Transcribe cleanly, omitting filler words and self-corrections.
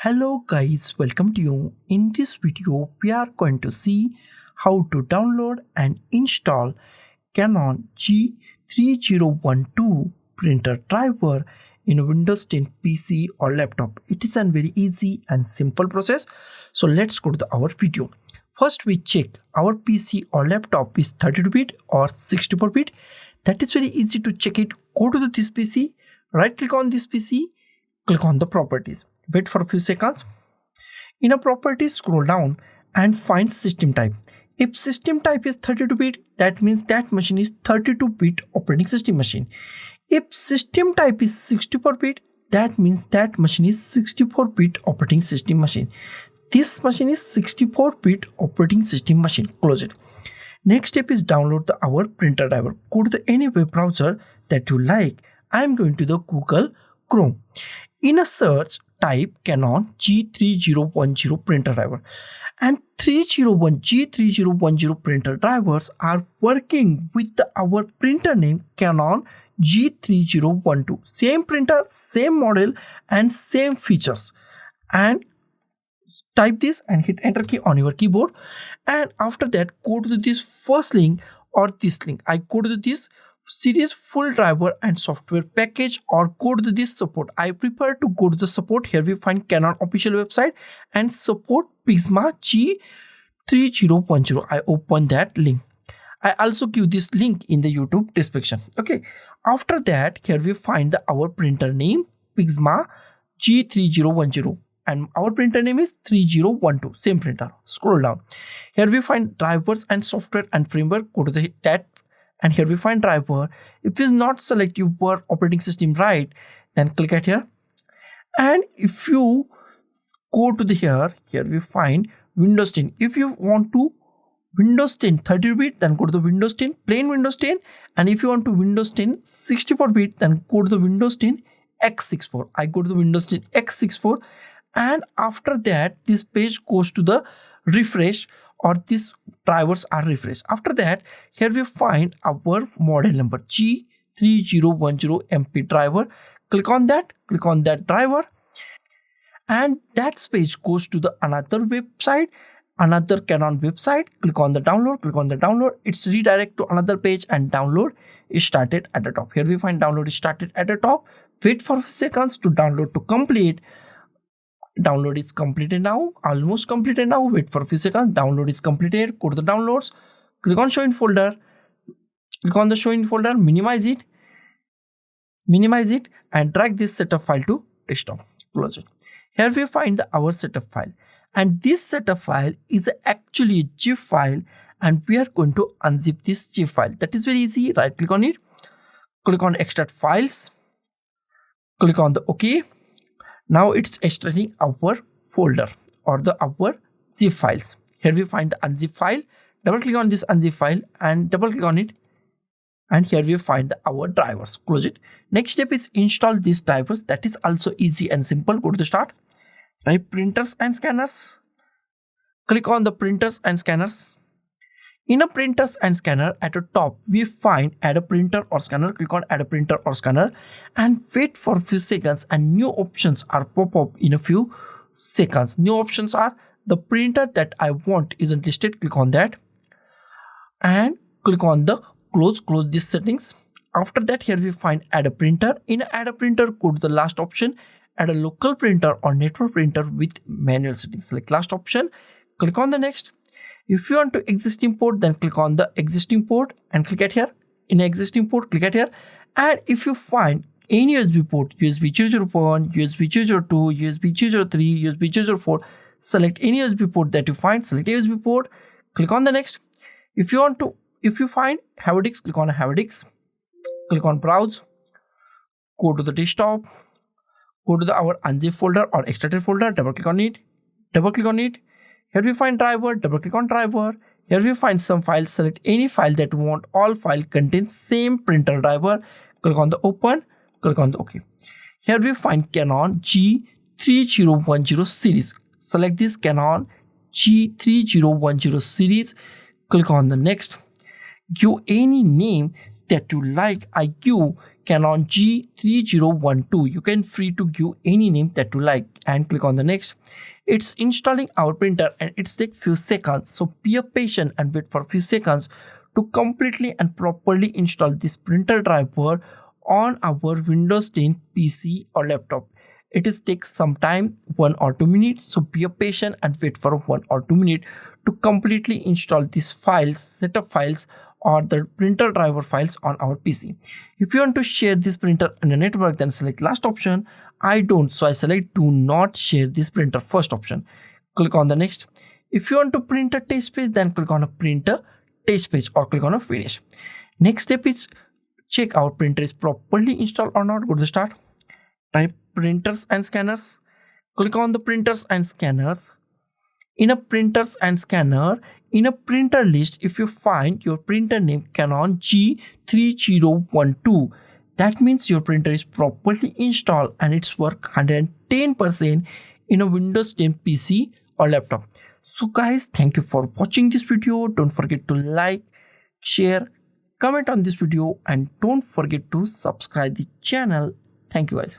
Hello guys, welcome to you. In this video, we are going to see how to download and install Canon G3012 printer driver in Windows 10 PC or laptop. It is a very easy and simple process. So let's go to our video. First, we check our PC or laptop is 32-bit or 64-bit. That is very easy to check it. Go to this PC, right click on this PC, click on the properties. Wait for a few seconds. In a properties, scroll down and find system type. If system type is 32-bit, that means that machine is 32-bit operating system machine. If system type is 64-bit, that means that machine is 64-bit operating system machine. This machine is 64-bit operating system machine. Close it. Next step is download our printer driver. Go to any web browser that you like. I am going to the Google Chrome. In a search, type Canon G3010 printer driver. And G3010 printer drivers are working with our printer name Canon G3012. Same printer, same model and same features. And type this and hit enter key on your keyboard. And after that, go to this first link or this link. I go to this series full driver and software package or go to this support. I prefer to go to the support. Here we find Canon official website and support PIXMA G3010. I open that link. I also give this link in the YouTube description. Okay. After that, here we find our printer name PIXMA G3010 and our printer name is 3012. Same printer. Scroll down. Here we find drivers and software and framework. Go to that. And here we find driver. If you not select your operating system right, then click at here. And if you go to the here we find Windows 10. If you want to Windows 10 30-bit, then go to the Windows 10, plain Windows 10. And if you want to Windows 10 64-bit, then go to the Windows 10 x64. I go to the Windows 10 x64. And after that, this page goes to the refresh or these drivers are refreshed. After that, here we find our model number G3010 MP driver. Click on that driver, and that page goes to the another website, another Canon website. Click on the download. It's redirect to another page and download is started at the top. Here we find download is started at the top. Wait for seconds to download to complete. Download is completed now, almost completed now. Wait for a few seconds. Download is completed. Go to the downloads, click on show in folder, minimize it and drag this setup file to desktop. Close it. Here we find our setup file, and this setup file is actually a zip file, and we are going to unzip this zip file. That is very easy. Right click on it, click on extract files, click on the OK. Now it's extracting our folder or our zip files. Here we find the unzip file. Double click on this unzip file and double click on it. And here we find our drivers. Close it. Next step is install these drivers. That is also easy and simple. Go to the start. Type printers and scanners. Click on the printers and scanners. In a printers and scanner at the top, we find add a printer or scanner. Click on add a printer or scanner and wait for a few seconds, and new options are pop up in a few seconds. New options are the printer that I want isn't listed. Click on that and click on the close this settings. After that, here we find add a printer. In add a printer, go to the last option, add a local printer or network printer with manual settings. Select last option, click on the next. If you want to existing port, then click on the existing port and click at here. In existing port, click at here. And if you find any USB port, USB 001, USB 002, USB 003, USB 004, select any USB port that you find, select USB port, click on the next. If you find Havadix, click on Havadix, click on browse, go to the desktop, go to our unzip folder or extracted folder, double click on it. Here we find driver, double click on driver. Here we find some files, select any file that you want. All file contains same printer driver. Click on the open, click on the OK. Here we find Canon G3010 series. Select this Canon G3010 series. Click on the next. Give any name that you like. I give Canon G3012. You can free to give any name that you like and click on the next. It's installing our printer and it's take few seconds, so be patient and wait for a few seconds to completely and properly install this printer driver on our Windows 10 PC or laptop. It is takes some time, 1 or 2 minutes, so be patient and wait for 1 or 2 minutes to completely install these files, setup files or the printer driver files on our PC. If you want to share this printer in a network, then select last option. I don't, so I select do not share this printer, first option. Click on the next. If you want to print a test page, then click on a printer test page or click on a finish. Next step is check our printer is properly installed or not. Go to the start, type printers and scanners, click on the printers and scanners. In a printers and scanner, in a printer list, if you find your printer name Canon G3012, that means your printer is properly installed and it's work 110% in a Windows 10 PC or laptop. So guys, thank you for watching this video. Don't forget to like, share, comment on this video and don't forget to subscribe the channel. Thank you guys.